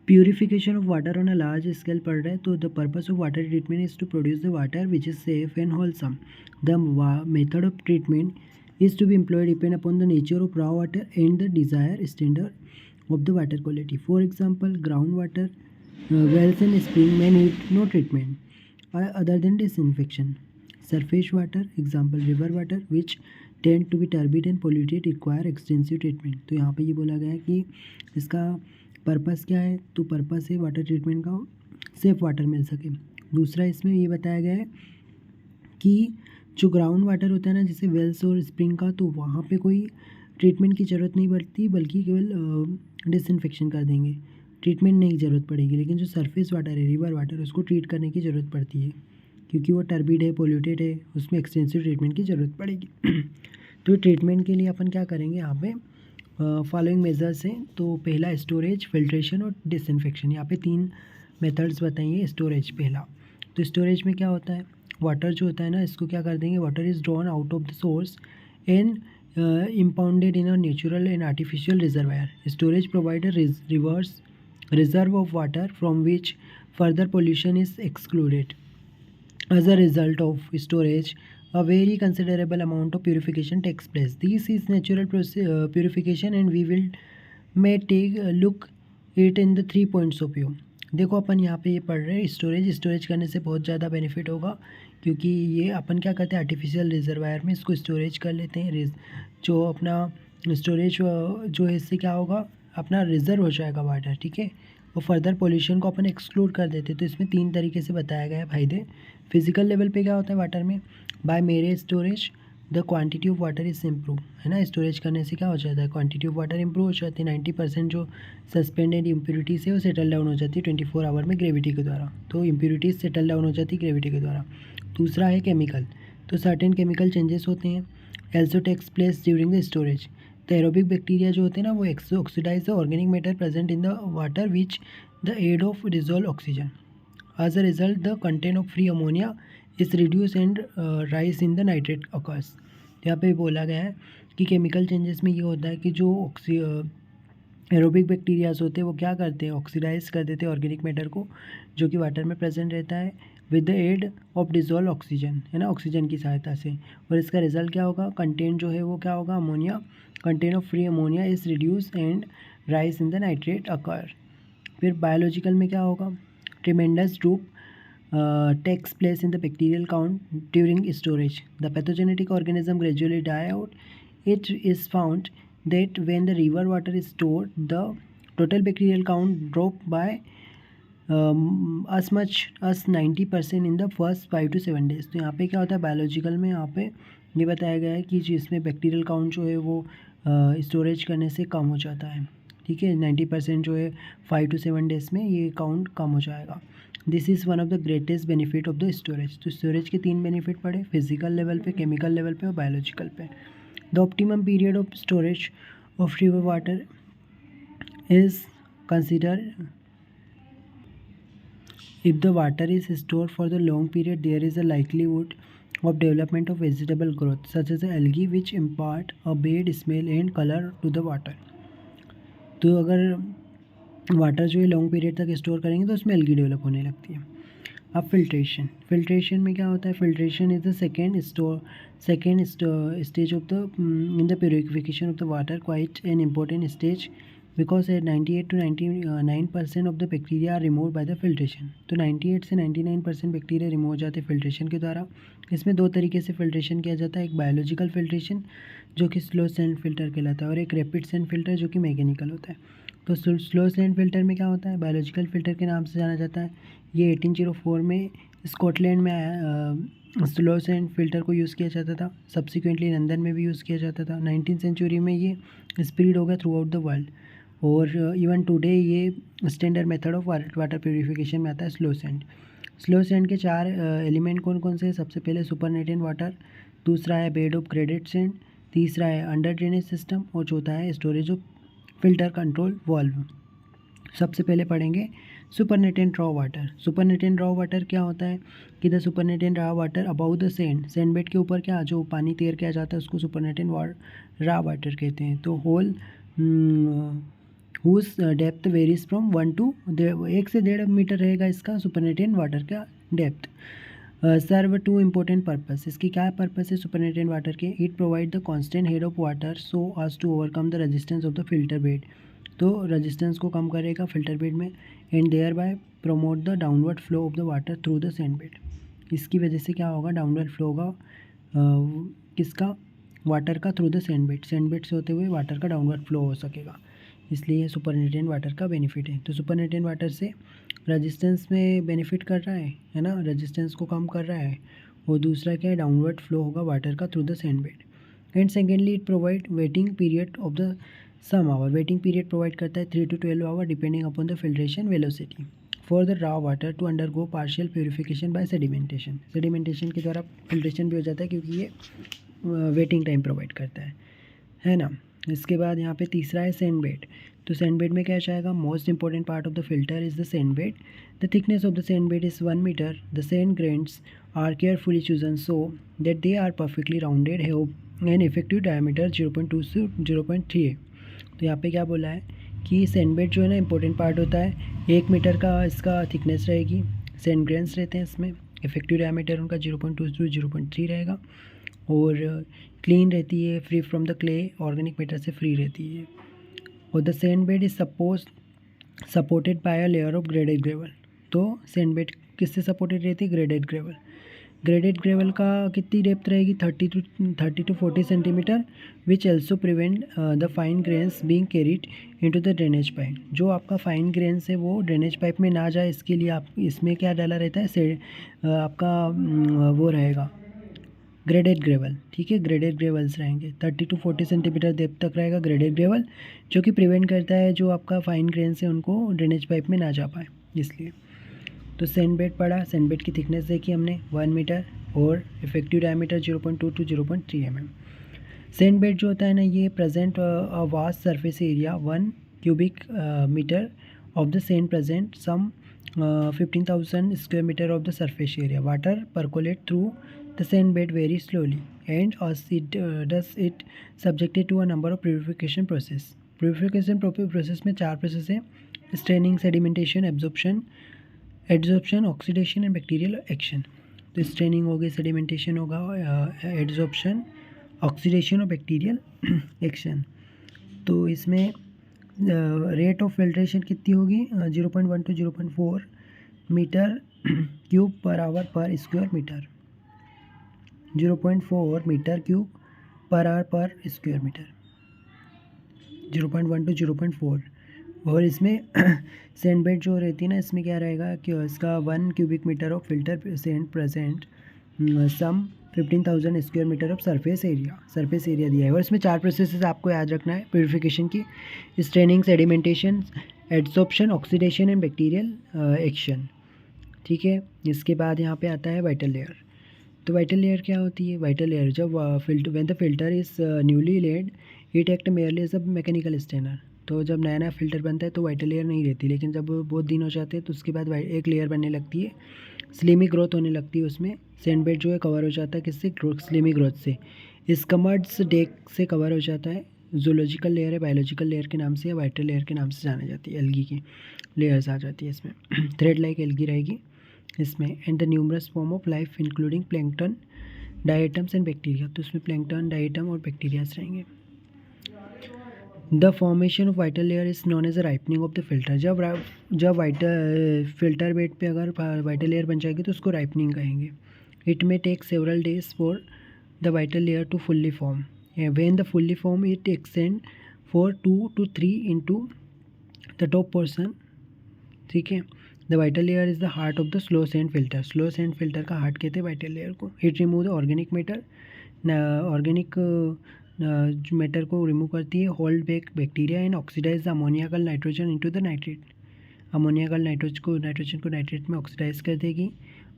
Purification of water on a large scale पढ़ रहे हैं तो the purpose of water treatment is to produce the water which is safe and wholesome. The method of treatment is to be employed depend upon the nature of raw water and the desired standard of the water quality. For example, groundwater wells and spring may need no treatment other than disinfection. Surface water, example river water, which tend to be turbid and polluted, require extensive treatment. तो यहाँ पे ये बोला गया है कि इसका purpose क्या है, तो पर्पस है वाटर ट्रीटमेंट का सेफ वाटर मिल सके. दूसरा इसमें ये बताया गया है कि जो ग्राउंड वाटर होता है ना, जैसे वेल्स और स्प्रिंग का, तो वहाँ पे कोई ट्रीटमेंट की ज़रूरत नहीं पड़ती, बल्कि केवल डिसइंफेक्शन कर देंगे, ट्रीटमेंट नहीं ज़रूरत पड़ेगी. लेकिन जो सरफेस वाटर है, रिवर वाटर, उसको ट्रीट करने की ज़रूरत पड़ती है, क्योंकि वो टर्बिड है, पोल्यूटेड है, उसमें एक्सटेंसिव ट्रीटमेंट की ज़रूरत पड़ेगी. तो ट्रीटमेंट के लिए अपन क्या करेंगे यहाँ पे, फॉलोइंग मेजर्स हैं. तो पहला स्टोरेज, फिल्ट्रेशन और डिसइंफेक्शन. यहाँ पे 3 मेथड्स बताइए. स्टोरेज पहला, तो स्टोरेज में क्या होता है, वाटर जो होता है ना, इसको क्या कर देंगे, water is drawn out of the source and impounded in a natural and artificial reservoir. Storage provide a reverse reserve of water from which further pollution is excluded. As a result of storage, a very considerable amount of purification takes place. This is natural purification and we will may take a look it in the 3 points of view. देखो अपन यहाँ पे ये पढ़ रहे हैं storage करने से बहुत ज़्यादा बेनिफिट होगा, क्योंकि ये अपन क्या करते हैं, आर्टिफिशियल रिजर्वायर में इसको स्टोरेज कर लेते हैं. जो अपना स्टोरेज जो है, इससे क्या होगा, अपना रिजर्व हो जाएगा वाटर, ठीक है. और फर्दर पोल्यूशन को अपन एक्सक्लूड कर देते. तो इसमें 3 तरीके से बताया गया है फायदे. फिजिकल लेवल पे क्या होता है वाटर में, बाय मेरे storage the quantity of water is improve, है ना. स्टोरेज करने से क्या हो जाता है, क्वांटिटी ऑफ वाटर इंप्रूव हो जाती है. 90% जो सस्पेंडेड इम्प्यूरिटीज़ है वो सेटल डाउन हो जाती है 24 आवर में ग्रेविटी के द्वारा. तो इम्प्यूरिटीज़ सेटल डाउन हो जाती है ग्रेविटी के द्वारा. दूसरा है केमिकल, तो सर्टेन केमिकल चेंजेस होते हैं. Also takes place during the storage. तो एरोबिक बैक्टीरिया जो होते हैं ना, वो oxidise the organic matter present in the water which the aid of dissolve oxygen. As a result, the content of free ammonia is reduced and rise in the nitrate occurs. यहाँ पे बोला गया है कि केमिकल चेंजेस में ये होता है कि जो एरोबिक बैक्टीरियाज होते हैं वो क्या करते हैं, ऑक्सीडाइज कर देते हैं ऑर्गेनिक मैटर को जो कि वाटर में प्रेजेंट रहता है with the aid of dissolve oxygen, है ना, ऑक्सीजन की सहायता से. और इसका रिजल्ट क्या होगा, कंटेंट जो है वो क्या होगा, ammonia. Content of free ammonia is reduce and rise in the nitrate occur. फिर बायोलॉजिकल में क्या होगा, tremendous droop takes place in the bacterial count during storage. The pathogenic organism gradually die out. It is found that when the river water is stored, the total bacterial count drop by as much as 90% in the first 5 to 7 days. तो यहाँ पे क्या होता है biological में, यहाँ पे ये बताया गया है कि जिसमें बैक्टीरियल काउंट जो है वो स्टोरेज करने से कम हो जाता है, ठीक है. 90% जो है 5 to 7 डेज में ये काउंट कम हो जाएगा. This is one of the greatest benefit of the storage. तो स्टोरेज के 3 बेनिफिट पड़े, फिजिकल लेवल पे, केमिकल लेवल पे और बायोलॉजिकल पे. The optimum period of storage of river water is consider if the water is stored for the long period, there is a likelihood of development of vegetable growth such as algae which impart a bad smell and color to the water. तो अगर water जो है long period तक store करेंगे तो उसमें algae develop होने लगती है. अब फिल्ट्रेशन में क्या होता है, filtration is the second stage of the in the purification of the water, quite an important stage because 98 to 99% of the bacteria are remove by the filtration. तो 98 से 99% बैक्टीरिया रिमूव हो जाते हैं फिल्ट्रेशन के द्वारा. इसमें 2 तरीके से फिल्ट्रेशन किया जाता है, एक बायोलॉजिकल फिल्ट्रेशन जो कि स्लो सैंड फिल्टर कहलाता है और एक रैपिड सैंड फिल्टर जो कि मैकेनिकल होता है. तो स्लो सैंड फिल्टर में क्या होता है, बायोलॉजिकल फिल्टर के नाम से जाना जाता है. ये 1804 में स्कॉटलैंड में आया. स्लो सैंड फिल्टर को यूज़ किया जाता था. सब्सिक्वेंटली लंदन में भी यूज़ किया जाता था. 19वीं सेंचुरी में ये स्प्रेड हो गया थ्रू आउट द वर्ल्ड और इवन टुडे ये standard method of water purification में आता है स्लो सैंड के 4 एलिमेंट कौन कौन से हैं. सबसे पहले सुपरनेटेंट वाटर, दूसरा है बेड ऑफ ग्रेडेड सैंड, तीसरा है अंडर ड्रेनेज सिस्टम और चौथा है storage of filter control valve. सबसे पहले पढ़ेंगे सुपरनेटेंट रॉ वाटर क्या होता है कि the supernatant raw water about the sand bed के ऊपर क्या जो पानी तैर के आ जाता है उसको सुपरनेटेंट रॉ वाटर कहते हैं. तो whose depth varies from 1 to 1 से 1.5 मीटर रहेगा इसका सुपरनेटेंट वाटर का depth. Serve two important purpose, इसकी क्या पर्पस है सुपरनेटेंट वाटर के? It provide the constant head of water so as to overcome the resistance of the filter bed, तो resistance को कम करेगा फिल्टर बेड में, and thereby promote the downward flow of the water through the sand bed. इसकी वजह से क्या होगा, डाउनवर्ड फ्लो होगा किसका, वाटर का थ्रू द सैंड बेड से होते हुए वाटर का डाउनवर्ड फ्लो हो सकेगा, इसलिए सुपरनेटेंट वाटर का बेनिफिट है। तो सुपरनेटेंट वाटर से रेजिस्टेंस में बेनिफिट कर रहा है ना, रेजिस्टेंस को कम कर रहा है, और दूसरा क्या है, डाउनवर्ड फ्लो होगा वाटर का through the sand bed. And secondly it provide waiting period of the some hour, waiting period provide करता है 3 to 12 hour depending upon the filtration velocity for the raw water to undergo partial purification by sedimentation. Sedimentation के द्वारा filtration भी हो जाता है क्योंकि ये वेटिंग टाइम प्रोवाइड करता है ना। इसके बाद यहाँ पे तीसरा है सैंड बेड। तो सैंड बेड में क्या जाएगा, most important part of the filter is the sand bed. The thickness of the sand bed is 1 metre. The sand grains are carefully chosen so that they are perfectly rounded have an effective diameter 0.2 से 0.3 है। तो यहाँ पे क्या बोला है कि sand bed जो है ना इंपॉर्टेंट पार्ट होता है, 1 मीटर का इसका थिकनेस रहेगी, सैंड ग्रेन्स रहते हैं इसमें, इफेक्टिव डायमीटर उनका 0.2 से 0.3 रहेगा, और क्लीन रहती है, free from the clay, organic matter से फ्री रहती है। और the sand bed is supported by a layer of graded gravel. तो सैंड बेड किससे सपोर्टेड रहती है, ग्रेडेड ग्रेवल। ग्रेडेड ग्रेवल का कितनी डेप्थ रहेगी, 30 to 40 centimetre, which also prevent the fine grains being carried into the drainage pipe. जो आपका fine grains है वो ड्रेनेज पाइप में ना जाए, इसके लिए आप इसमें क्या डाला रहता है, आपका वो रहेगा ग्रेडेड ग्रेवल, ठीक है, ग्रेडेड ग्रेवल्स रहेंगे, 30 to 40 सेंटीमीटर डेप्थ तक रहेगा ग्रेडेड ग्रेवल, जो कि प्रिवेंट करता है जो आपका फाइन ग्रेन्स है उनको ड्रेनेज पाइप में ना जा पाए, इसलिए। तो सैंड बेड पड़ा, सैंड बेड की थिकनेस देखी हमने 1 मीटर और effective diameter 0.2 to 0.3 mm। Sand bed जो होता है ना, ये present a vast surface area 1 cubic metre of the sand present some 15,000 square metre of the surface area. Water percolate through the sand bed very slowly and as it does it subjected to a number of purification process। purification process में 4 process है, straining, sedimentation, adsorption, oxidation and bacterial action. तो straining होगी, sedimentation होगा, adsorption, oxidation और bacterial action. तो इसमें rate of filtration कितनी होगी, 0.1 to 0.4 metre cube per hour per square metre, 0.4 metre cube per hour per square metre, 0.1 to 0.4। और इसमें सैंड बेड जो रहती है ना, इसमें क्या रहेगा कि इसका 1 cubic metre of filter sand present some 15,000 square metre of surface area दिया है। और इसमें 4 प्रोसेस आपको याद रखना है प्यूरिफिकेशन की, straining, sedimentation, adsorption, oxidation and bacterial action, ठीक है। इसके बाद यहाँ पे आता है वाइटल लेयर। तो वाइटल लेयर क्या होती है, वाइटल लेयर जब when the filter is newly laid it act merely as a mechanical strainer. तो जब नया नया फिल्टर बनता है तो वाइटल लेयर नहीं रहती, लेकिन जब बहुत दिन हो जाते हैं तो उसके बाद एक लेयर बनने लगती है, स्लिमी ग्रोथ होने लगती है, उसमें सैंड बेड जो है कवर हो जाता है किससे, स्लिमी ग्रोथ से, स्कमर्ड्स डेक से कवर हो जाता है। जूलॉजिकल लेयर है, बायोलॉजिकल लेयर के नाम से या वाइटल लेयर के नाम से जानी जाती है, एल्गी की लेयर्स आ जाती है इसमें, थ्रेड लाइक एल्गी रहेगी इसमें। And the numerous form of life including plankton, diatoms and bacteria. तो उसमें प्लैंकटन, डायटम और बैक्टीरियाज रहेंगे। The formation of vital layer is known as a ripening of the filter. जब वाइटल फिल्टर बेड पे अगर vital layer बन जाएगी तो उसको राइपनिंग कहेंगे। It may take several days for the vital layer to fully form. When the fully form it extend for 2 to 3 into the top portion, ठीक है। The vital layer is the heart of the slow sand filter. Slow sand filter का heart कहते हैं vital layer को। It remove the organic matter, organic matter को remove करती है, hold back bacteria and oxidise the अमोनियाकल nitrogen into the nitrate. अमोनियाकल nitrogen को nitrate में oxidise कर देगी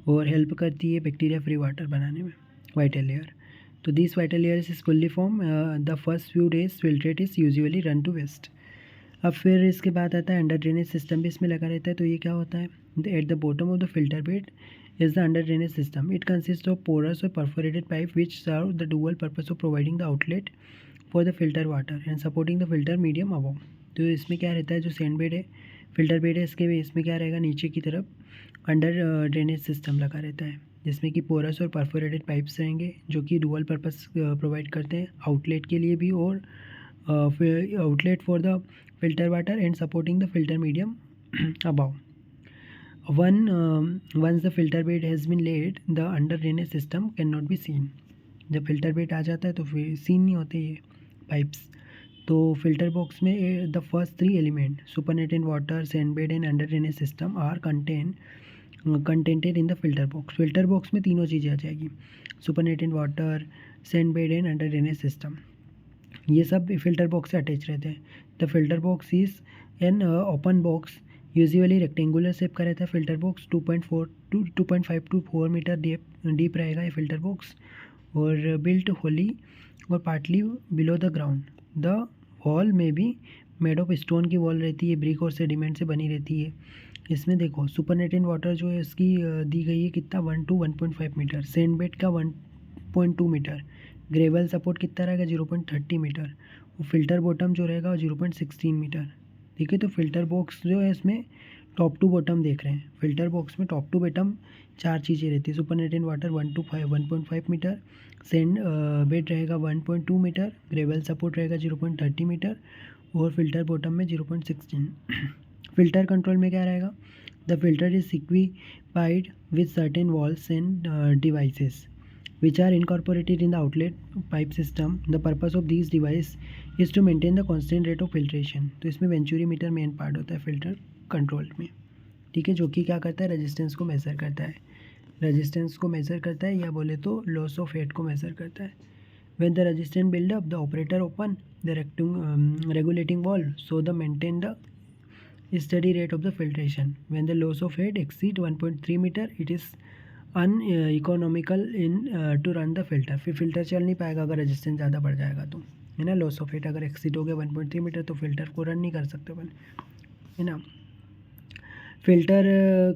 और हेल्प करती है बैक्टीरिया फ्री वाटर बनाने में, वाइटल लेयर। तो this vital layer is fully form, the first few days filtrate is usually run to waste. अब फिर इसके बाद आता है अंडर ड्रेनेज सिस्टम भी इसमें लगा रहता है। तो ये क्या होता है, eight the bottom of the filter bed is the under drainage system. It consists of porous or perforated pipe which serve the dual purpose of providing the outlet for the filter water and supporting the filter medium above. तो इसमें क्या रहता है, जो sand bed है, filter bed है, इसके इसमें क्या रहेगा, नीचे की तरफ अंडर ड्रेनेज सिस्टम लगा रहता है, जिसमें कि पोरस और परफोरेटेड पाइप्स रहेंगे जो कि डुअल पर्पस प्रोवाइड करते हैं, आउटलेट के लिए भी और outlet for the filter water and supporting the filter medium above. Once the filter bed has been laid, the under drainage system cannot be seen. जब फिल्टर बेड आ जाता है तो फिर सीन नहीं होते ये पाइप्स। तो फिल्टर बॉक्स में the first three element supernatant water, sand bed and under drainage system are contented in the filter box. Filter box में तीनों चीज़ें आ जाएगी, supernatant water, sand bed and under drainage system, ये सब filter box से attach रहते हैं। The filter box is an open box, usually rectangular shape का रहता है filter box. 2.5 to 4 metre deep रहेगा ये फिल्टर बॉक्स, और बिल्ट होली और partly below the ground. The wall में भी मेड ऑफ स्टोन की वॉल रहती है, ब्रिक और सेडिमेंट से बनी रहती है। इसमें देखो सुपरनेटेड वाटर जो है इसकी दी गई है कितना, 1 to 1.5 मीटर, सैंड बेड का 1.2 मीटर, ग्रेवल सपोर्ट कितना रहेगा 0.30 मीटर, और फिल्टर बॉटम जो रहेगा 0.16 मीटर। ठीक है, तो फिल्टर बॉक्स जो है इसमें टॉप टू बॉटम देख रहे हैं, फिल्टर बॉक्स में टॉप टू बॉटम चार चीज़ें रहती है, सुपरनेटेड वाटर 1.5 मीटर, सैंड बेड रहेगा 1.2 मीटर, ग्रेवल सपोर्ट रहेगा 0.30 मीटर, और फिल्टर बॉटम में 0.16। फिल्टर कंट्रोल में क्या रहेगा, the filter is equipped with certain walls end devices which are incorporated in the outlet pipe system. The purpose of these device is to maintain the constant rate of filtration. तो इसमें venturi meter main part होता है filter control में। ठीक है, जो कि क्या करता है, रेजिस्टेंस को मेज़र करता है, रेजिस्टेंस को मेज़र करता है, या बोले तो लॉस ऑफ हेड को मेज़र करता है। When the resistance build up, the operator open the regulating valve so the maintain the steady rate of the filtration. When the loss of head exceed 1.3 meter, it is uneconomical in to run the filter. फिर filter चल नहीं पाएगा अगर resistance ज़्यादा बढ़ जाएगा तो, है ना। लॉस ऑफ हेड अगर एक्सीड हो गया 1.3 मीटर तो फिल्टर को रन नहीं कर सकते अपन, है ना। फिल्टर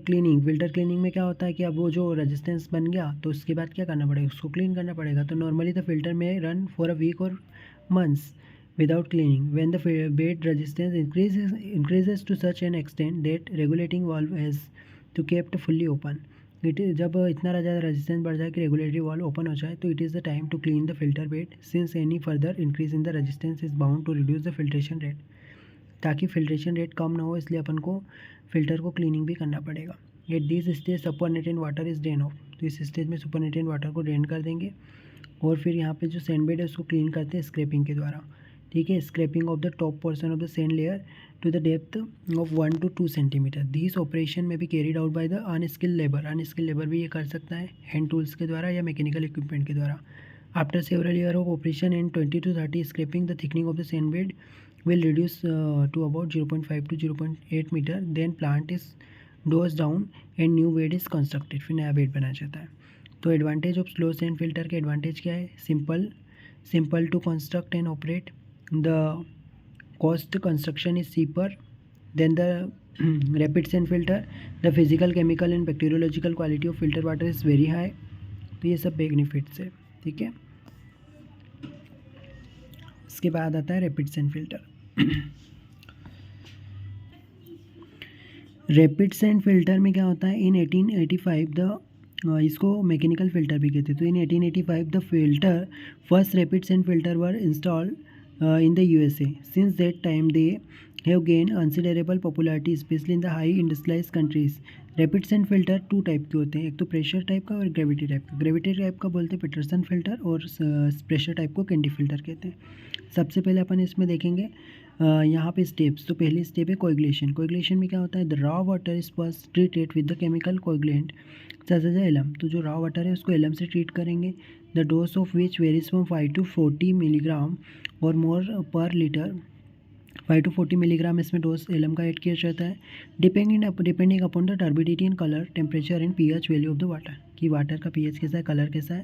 क्लीनिंग, फिल्टर क्लीनिंग में क्या होता है कि अब वो जो रेजिस्टेंस बन गया तो उसके बाद क्या करना पड़ेगा, उसको क्लीन करना पड़ेगा। तो नॉर्मली द फिल्टर में रन फॉर अ वीक और months without cleaning. When the bed resistance increases to such an extent that regulating valve has to kept fully open. जब इतना ज़्यादा रेजिस्टेंस बढ़ जाए कि रेगुलेटरी वॉल्व ओपन हो जाए तो it is the time to clean the filter bed, since any further increase in the resistance is bound to reduce the filtration rate. ताकि फिल्ट्रेशन रेट कम ना हो इसलिए अपन को फिल्टर को क्लीनिंग भी करना पड़ेगा। At this stage supernatant water is drain off, तो इस स्टेज में सुपरनेटेड वाटर को ड्रेन कर देंगे, और फिर यहाँ पे जो सैंड बेड है उसको क्लीन करते हैं स्क्रैपिंग के द्वारा। ठीक है, scraping off the top portion of the sand layer to the depth of 1 to 2 centimeter. These operation may be carried out by the unskilled labor. Unskilled labor भी ये कर सकता है हैंड टूल्स के द्वारा या मैकेनिकल इक्विपमेंट के द्वारा। After several years of operation and 20 to 30 scraping, the thickening of the sand bed will reduce to about 0.5 to 0.8 meter. Then plant is dosed down and new bed is constructed. फिर नया bed बनाया जाता है। तो advantage of slow sand filter के advantage क्या है, simple to construct and operate, the cost construction is cheaper than the rapid sand filter, the physical, chemical and bacteriological quality of filter water is very high। तो ये सब benefits है। ठीक है, इसके बाद आता है rapid sand filter. Rapid sand filter में क्या होता है, इन 1885 द इसको मैकेनिकल फिल्टर भी कहते हैं। तो इन 1885 the filter first rapid sand filter were installed in the USA. Since that time they have gained considerable popularity, especially in the high industrialized countries. Rapid sand filter two type के होते हैं, एक तो pressure type का और gravity type का। Gravity type का बोलते हैं पीटरसन फिल्टर, और प्रेशर टाइप को कैंडी फिल्टर कहते हैं। सबसे पहले अपन इसमें देखेंगे यहाँ पे स्टेप्स। तो पहली स्टेप है कोएगुलेशन। कोएगुलेशन में क्या होता है, the raw water is first treated with the chemical coagulant such as alum. तो जो रॉ वाटर है उसको एलम से ट्रीट करेंगे, the dose of which varies from 5 to 40 milligram और मोर पर लीटर। 5 to 40 मिलीग्राम इसमें डोज एलम का ऐड किया जाता है, depending upon the turbidity and colour, temperature and pH value of the water, कि वाटर का पीएच कैसा है, कलर कैसा है,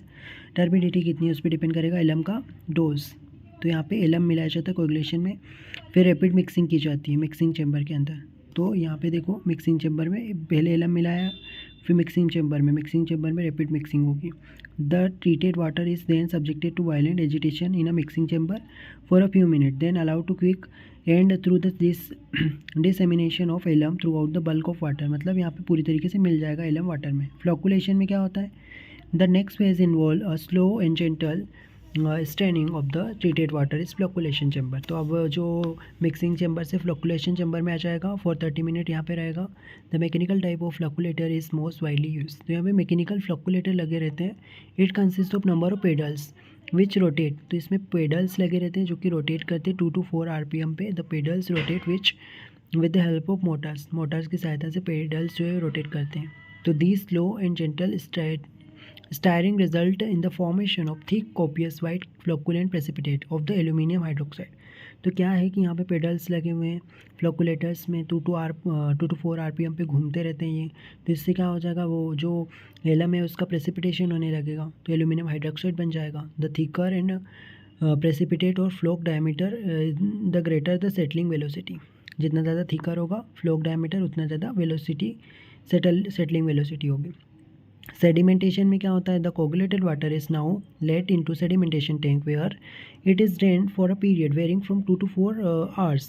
टर्बिडिटी कितनी है, उस पर डिपेंड करेगा एलम का डोज। तो यहाँ पे एलम मिलाया जाता है कोएगुलेशन में। फिर रैपिड मिक्सिंग की जाती है मिक्सिंग चैम्बर के अंदर। तो यहाँ पे देखो मिक्सिंग चैम्बर में पहले एलम मिलाया, फिर मिक्सिंग चैम्बर में रैपिड मिक्सिंग होगी। The treated water is then subjected to violent agitation in a mixing chamber for a few minute, then allowed to quick and through this dissemination of alum throughout the bulk of water, मतलब यहाँ पे पूरी तरीके से मिल जाएगा alum water में। Flocculation में क्या होता है, the next phase involve a slow and gentle straining of the treated water is flocculation chamber. तो अब जो मिक्सिंग चैम्बर से फ्लोकुलेशन चैम्बर में आ जाएगा फॉर 30 मिनट यहाँ पे रहेगा। The mechanical type of flocculator is most widely use. तो यहाँ पे मैकेनिकल फ्लोकुलेटर लगे रहते हैं। It consist of number of paddles which rotate, तो इसमें पेडल्स लगे रहते हैं जो कि रोटेट करते हैं 2 to 4 RPM पे। The pedals rotate which with the help of Motors, Motors की सहायता से पेडल्स जो है रोटेट करते हैं। तो the slow and gentle stirring result in the formation of thick copious white flocculent precipitate of the aluminium hydroxide. तो क्या है कि यहाँ पे पेडल्स लगे हुए हैं फ्लोकुलेटर्स में, 2 to 4 RPM पे घूमते रहते हैं ये। तो इससे क्या हो जाएगा, वो जो एलम है उसका प्रेसिपिटेशन होने लगेगा, तो एल्यूमिनियम हाइड्रोक्साइड बन जाएगा। द थिकर एंड प्रेसिपिटेट और floc diameter the greater the settling velocity, जितना ज़्यादा थिकर होगा फ्लोक डायमीटर उतना ज़्यादा वेलोसिटी सेटलिंग वेलोसिटी होगी। सेडिमेंटेशन में क्या होता है, the coagulated water is now let into sedimentation tank where it is drained for a period varying from 2 to 4 hours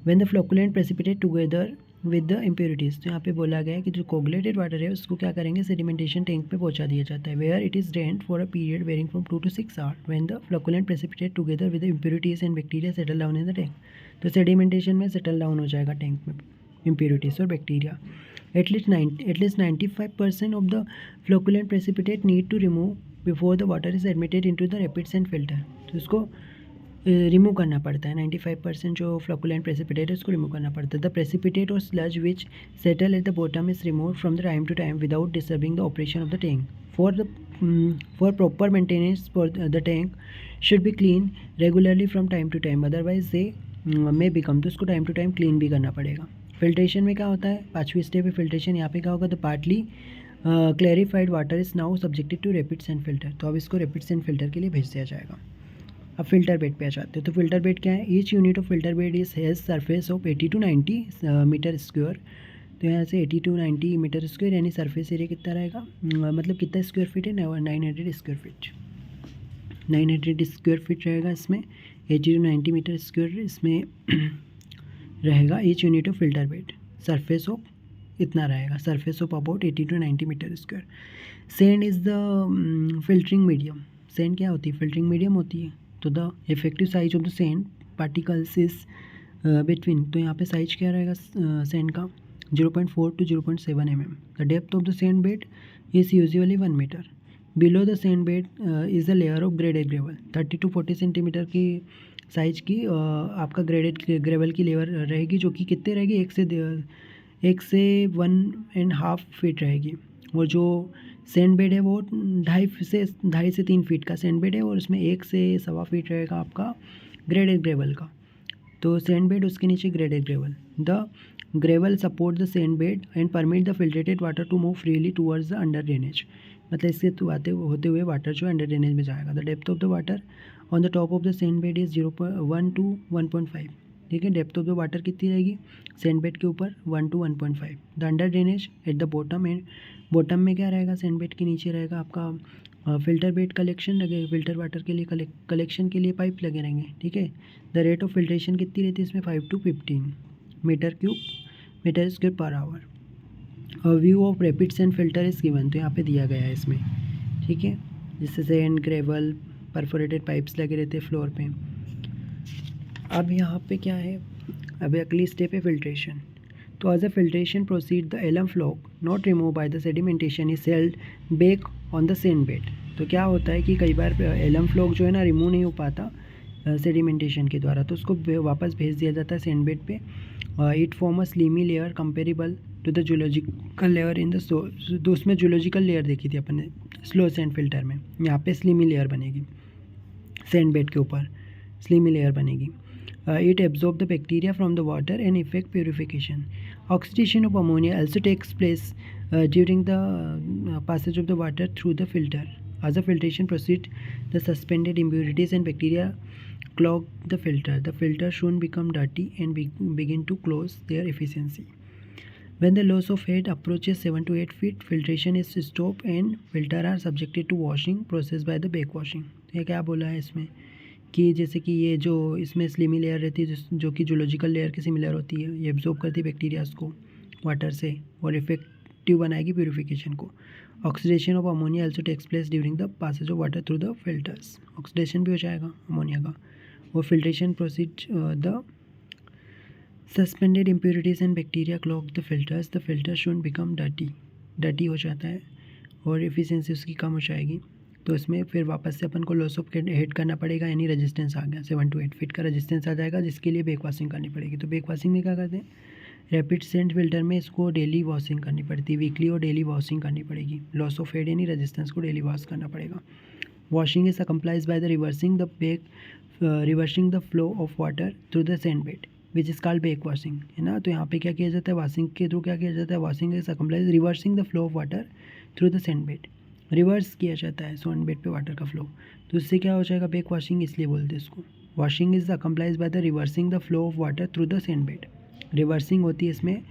when the flocculent precipitate together with the impurities. तो यहाँ पे बोला गया है कि जो कोगुलेटेड वाटर है उसको क्या करेंगे, सेडिमेंटेशन टैंक पे पहुँचा दिया जाता है। Where it is drained for a period varying from 2 to 6 hours when the flocculent precipitate together with the impurities and bacteria settle down in the tank. तो सेडिमेंटेशन में सेटल डाउन हो जाएगा tank में इम्प्योरिटीज़ और bacteria. At least 95% of the flocculant precipitate need to remove before the water is admitted into the rapid sand filter। तो इसको remove करना पड़ता है, 95% जो फ्लोकुलेंट प्रेसिपिटेट है उसको रिमूव करना पड़ता है। द प्रेसिपिटेट और sludge which settle at the bottom is remove from the time to time without disturbing the operation of the tank. For proper maintenance for the tank should be clean regularly from time to time, otherwise they may become, तो उसको time to time clean भी करना पड़ेगा। Filtration में क्या होता है, 5वीं स्टेप है फिल्ट्रेशन। यहाँ पे क्या होगा, the partly clarified water is now subjected to rapid sand filter. तो अब इसको रैपिड सैंड फिल्टर के लिए भेज दिया जाएगा। अब फिल्टर बेड पे आ जाते हैं। तो फिल्टर बेड क्या है, each unit of filter bed is has surface of 80 to 90 metre square. तो यहाँ से 80 to 90 मीटर स्क्वायर यानी सरफेस एरिया कितना रहेगा, मतलब कितना स्क्वायर फीट है, 900 स्क्वायर फीट, 900 स्क्वायर फीट रहेगा इसमें। 80 to 90 मीटर स्क्वायर इसमें रहेगा each unit of filter bed. Surface of इतना रहेगा, surface of about 80 to 90 metre square. Sand is the filtering medium. Sand क्या होती है, फिल्टरिंग मीडियम होती है। तो the effective size of the sand particles is between, तो यहाँ पे साइज क्या रहेगा सैंड का, 0.4 to 0.7 mm। The depth of the sand bed is usually 1 metre. Below the sand bed is a layer of graded gravel. 30 to 40 centimetre की size की आपका graded gravel की लेयर रहेगी, जो कि कितने रहेगी, 1 से 1.5 फीट रहेगी। और जो सैंड बेड है वो 2.5 से 3 फीट का सैंड बेड है, और उसमें 1 से 1.25 फीट रहेगा आपका ग्रेडेड ग्रेवल का। तो सैंड बेड उसके नीचे graded gravel. The gravel support the sand bed and permit the filtrated water to move freely towards the under drainage. मतलब इससे होते हुए वाटर जो अंडर ड्रेनेज में जाएगा। The depth of the water on the top of the sand bed is 0.1 to 1.5। ठीक है, depth of the water कितनी रहेगी सैंड बेड के ऊपर, 1 to 1.5। The under drainage eight the bottom, and bottom में क्या रहेगा, सैंड बेड के नीचे रहेगा आपका फिल्टर बेड कलेक्शन लगेगा, फिल्टर वाटर के लिए कलेक्शन के लिए पाइप लगे रहेंगे। ठीक है, द रेट ऑफ फिल्ट्रेशन कितनी रहती है इसमें, 5 to 15 metre square per hour. View of rapid sand filter is given, तो यहाँ पे दिया गया है इसमें। ठीक है, जिससे सैंड ग्रेवल परफोरेटेड पाइप्स लगे रहते हैं फ्लोर पे। अब यहाँ पे क्या है, अभी अगली स्टेप है फिल्ट्रेशन। तो as a filtration proceed the alum floc not remove by the sedimentation is held back on the sand bed. तो क्या होता है कि कई बार एलम फ्लोक जो है ना रिमूव नहीं हो पाता सेडिमेंटेशन के द्वारा, तो उसको वापस भेज दिया जाता है सैंड बेड पे। It form a slimy layer comparable to the zoological layer in the तो उसमें जूलॉजिकल लेयर देखी थी अपन ने स्लो सैंड फिल्टर में, यहाँ पे स्लीमी लेयर बनेगी सैंड बेड के ऊपर, स्लीमी लेयर बनेगी। It absorb the bacteria from the water and effect purification. Oxidation of ammonia also takes place during the passage of the water through the filter. As the filtration proceeds, the suspended impurities and bacteria clog the filter. The filter soon become dirty and begin to lose their efficiency. When the loss of head approaches 7 to 8 feet, filtration is stopped and filter are subjected to washing process by the backwashing. ये क्या बोला है इसमें कि जैसे कि ये जो इसमें स्लिमी लेयर रहती है जो कि जूलॉजिकल लेयर के सिमिलर होती है, ये एब्जॉर्ब करती है बैक्टीरियाज को वाटर से और इफेक्टिव बनाएगी प्यूरिफिकेशन को। Oxidation of ammonia also takes place during the passage of water through the filters. Oxidation भी हो जाएगा अमोनिया का। और filtration proceed the suspended impurities and bacteria clog the filters. The filter should become dirty हो जाता है और efficiency उसकी कम हो जाएगी। तो इसमें फिर वापस से अपन को लॉस ऑफ हेड करना पड़ेगा, यानी रेजिस्टेंस आ गया 7 to 8 फीट का रेजिस्टेंस आ जाएगा, जिसके लिए बेक वॉशिंग करनी पड़ेगी। तो बेक वॉशिंग में क्या करते हैं, रैपिड सेंट फिल्टर में इसको डेली वॉशिंग करनी पड़ती है, वीकली और डेली वॉशिंग करनी पड़ेगी। लॉस ऑफ हेड यानी रेजिस्टेंस को डेली वॉश करना पड़ेगा। Washing is accomplished by the reversing the flow of water through the sand bed which is called back washing, है ना। तो यहाँ पे क्या किया जाता है, वॉशिंग के थ्रू क्या किया जाता है, washing is accomplished reversing the flow of water through the sand bed. Reverse किया जाता है सैंड बेड पे वाटर का फ्लो, तो इससे क्या हो जाएगा, बेक वॉशिंग इसलिए बोलते हैं इसको। Washing is accomplished by the reversing the flow of water through the sand bed. Reversing होती है इसमें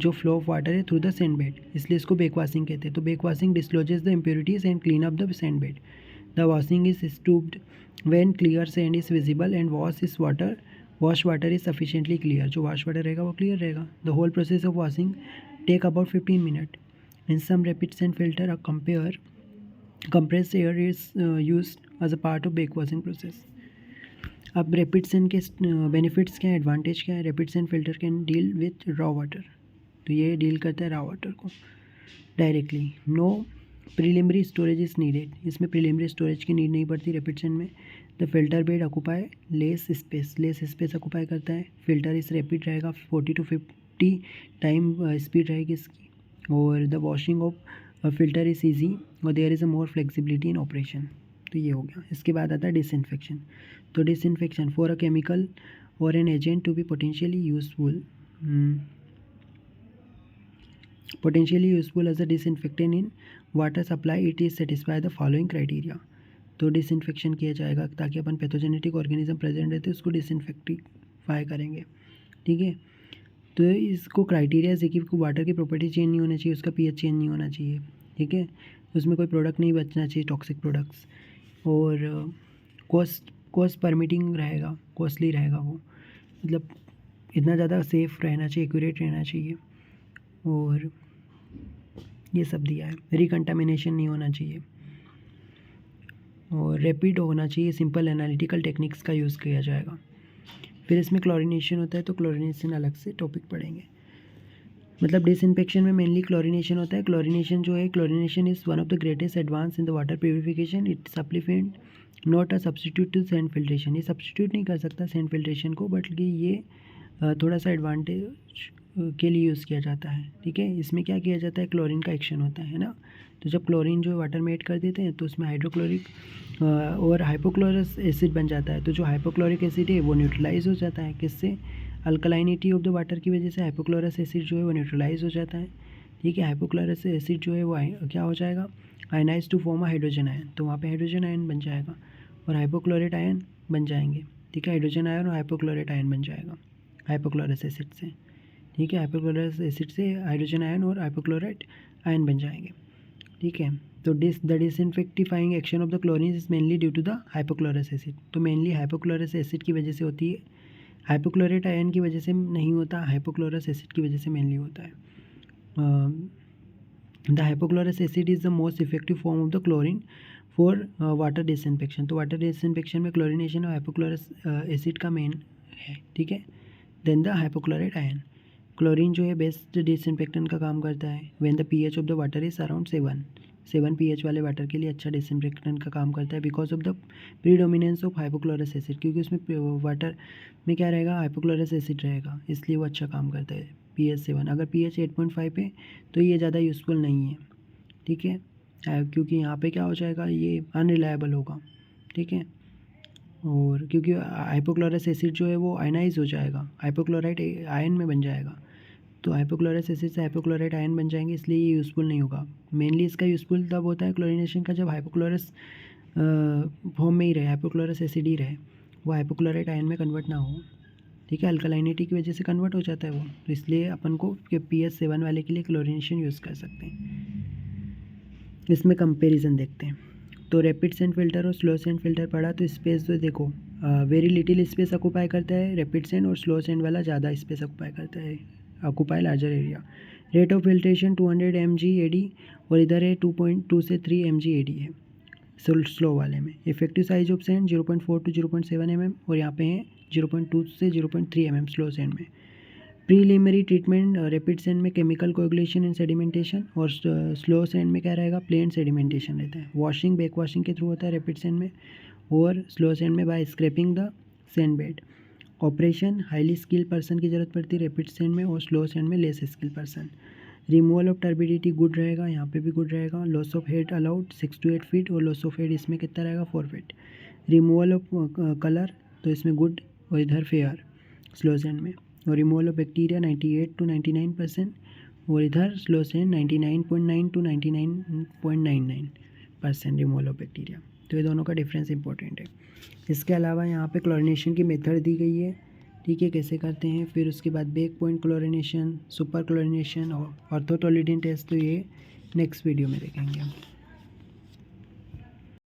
जो फ्लो ऑफ वाटर है थ्रू द सैंड बेड, इसलिए इसको बेक वॉशिंग कहते हैं। तो back washing discloses the impurities and clean up the sand bed. The washing is stopped when clear sand is visible and wash water is sufficiently clear. जो wash water रहेगा वो clear रहेगा। The whole process of washing take about 15 minute. In some rapid sand filter compressed air is used as a part of bake washing process. अब rapid sand के benefits क्या है, advantage क्या है। Rapid sand filter can deal with raw water, तो ये deal करता है रॉ वाटर को directly. No preliminary storage is needed, इसमें प्रीलिमिनरी स्टोरेज की नीड नहीं पड़ती रैपिड सैंड में। The filter bed occupy less space occupy करता है। फिल्टर इस रैपिड रहेगा, 40 to 50 टाइम स्पीड रहेगी इसकी। और the washing of filter is easy और there is a more flexibility in operation. तो ये हो गया। इसके बाद आता है डिसइंफेक्शन। तो डिसइंफेक्शन फॉर अ केमिकल और an agent to be potentially useful as a disinfectant in water supply it is satisfy the following criteria. तो डिसइंफेक्शन किया जाएगा ताकि अपन पैथोजेनेटिक ऑर्गेनिज्म प्रेजेंट रहते हैं उसको डिसइंफेक्टिफाई करेंगे, ठीक है। तो इसको क्राइटेरिया है कि वाटर की प्रॉपर्टी चेंज नहीं होना चाहिए, उसका पीएच चेंज नहीं होना चाहिए, ठीक है। उसमें कोई प्रोडक्ट नहीं बचना चाहिए, टॉक्सिक प्रोडक्ट्स। और कॉस्ट परमिटिंग रहेगा, कॉस्टली रहेगा वो, मतलब इतना ज़्यादा सेफ रहना चाहिए, एक्यूरेट रहना चाहिए। और ये सब दिया है। रिकंटामिनेशन नहीं होना चाहिए और रैपिड होना चाहिए। सिंपल एनालिटिकल टेक्निक्स का यूज़ किया जाएगा। फिर इसमें क्लोरिनेशन होता है, तो क्लोरिनेशन अलग से टॉपिक पढ़ेंगे। मतलब डिसइंफेक्शन में मेनली क्लोरिनेशन होता है। क्लोरिनेशन जो है, chlorination is one of the greatest advance in the water purification. It supplement not a substitute to sand filtration. ये सब्सटीट्यूट नहीं कर सकता सैंड फिल्ट्रेशन को, बट ये थोड़ा सा एडवांटेज के लिए यूज़ किया जाता है, ठीक है। इसमें क्या किया जाता है, क्लोरीन का एक्शन होता है ना। तो जब क्लोरीन जो वाटर में ऐड कर देते हैं तो उसमें हाइड्रोक्लोरिक और हाइपोक्लोरस एसिड बन जाता है। तो जो हाइपोक्लोरिक एसिड है वो न्यूट्रलाइज हो जाता है, किससे, अल्कलाइनिटी ऑफ द वाटर की वजह से हाइपोक्लोरस एसिड जो है वो न्यूट्रलाइज हो जाता है, ठीक है। हाइपोक्लोरस एसिड जो है वो क्या हो जाएगा, ionize to form a hydrogen ion, तो वहाँ पे हाइड्रोजन आयन बन जाएगा और हाइपोक्लोरेट आयन बन जाएंगे, ठीक है। हाइड्रोजन आयन और हाइपोक्लोरेट आयन बन जाएगा हाइपोक्लोरस एसिड से, ठीक है। हाइपोक्लोरस एसिड से हाइड्रोजन आयन और हाइपोक्लोरेट आयन बन जाएंगे, ठीक है। तो the disinfecting action of the chlorine is mainly due to the hypochlorous acid. तो मेनली हाइपोक्लोरस एसिड की वजह से होती है, हाइपोक्लोरेट आयन की वजह से नहीं होता, हाइपोक्लोरस एसिड की वजह से मेनली होता है। The hypochlorous acid is the most effective form of the chlorine for water disinfection. तो वाटर डिसइंफेक्शन में क्लोरीनेशन और हाइपोक्लोरस एसिड का मेन है, ठीक है। Then the hypochlorite ion, chlorine जो है बेस्ट डिसइंफेक्टेंट का काम करता है। When the pH of the water is around 7 pH वाले वाटर के लिए अच्छा डिसइंफेक्टेंट का काम करता है, because of the predominance of hypochlorous acid, क्योंकि उसमें वाटर में क्या रहेगा, हाइपोक्लोरस एसिड रहेगा, इसलिए वो अच्छा काम करता है। pH 7, अगर pH 8.5 है तो ये ज़्यादा यूज़फुल नहीं है, ठीक है, क्योंकि यहाँ पे क्या हो जाएगा, ये अनरिलायबल होगा, ठीक है। और क्योंकि हाइपोक्लोरस एसिड जो है वो आयनाइज हो जाएगा, हाइपोक्लोराइट आयन में बन जाएगा, तो हाइपोक्लोरस एसिड से हाइपोक्लोराइट आयन बन जाएंगे, इसलिए ये यूज़फुल नहीं होगा। मेनली इसका यूज़फुल तब होता है क्लोरीनेशन का जब हाइपोक्लोरस फॉर्म में ही रहे, हाइपोक्लोरस एसिड ही रहे, वो हाइपोक्लोराइट आयन में कन्वर्ट ना हो, ठीक है। अल्कलाइनिटी की वजह से कन्वर्ट हो जाता है वो, तो इसलिए अपन को pH 7 वाले के लिए क्लोरीनेशन यूज़ कर सकते हैं। इसमें कंपेरिजन देखते हैं। तो रैपिड सेंड फिल्टर और स्लो सेंड फिल्टर पढ़ा, तो स्पेस तो देखो वेरी लिटिल स्पेस ऑक्यूपाई करता है रैपिड सेंड, और स्लो सेंड वाला ज़्यादा स्पेस ऑक्यूपाई करता है, occupy larger area. Rate of filtration 200 mg/AD और इधर है 2.2 से 3 mg/AD है स्लो वाले में। Effective size of sand 0.4 to 0.7 mm और यहाँ पे है 0.2 से 0.3 mm स्लो सेंड में। प्रीलिमिनरी ट्रीटमेंट रैपिड सेंड में केमिकल कोएगुलेशन एंड सेडिमेंटेशन, और स्लो सेंड में क्या रहेगा, प्लेन सेडिमेंटेशन रहता है। वॉशिंग बैक वॉशिंग के थ्रू होता है रैपिड सेंड में, और स्लो सेंड में by scraping the sand bed. Operation highly skilled person की ज़रूरत पड़ती है रैपिड सेंड में, और स्लो सेंड में less skilled person. Removal of turbidity good रहेगा, यहाँ पे भी गुड रहेगा। Loss of head allowed 6 to 8 feet, और लॉस ऑफ हेड इसमें कितना रहेगा 4 feet। रिमूवल ऑफ कलर तो इसमें गुड, और इधर फेयर स्लो सेंड में। और रिमूवल ऑफ बैक्टीरिया 98 to 99%, और इधर slow sand 99.9 to 99.99% removal of bacteria. तो ये दोनों का डिफरेंस इंपॉर्टेंट है। इसके अलावा यहाँ पे क्लोरिनेशन की मेथड दी गई है, ठीक है, कैसे करते हैं। फिर उसके बाद break point chlorination, super chlorination और ऑर्थोटोलिडीन टेस्ट, तो ये नेक्स्ट वीडियो में देखेंगे हम।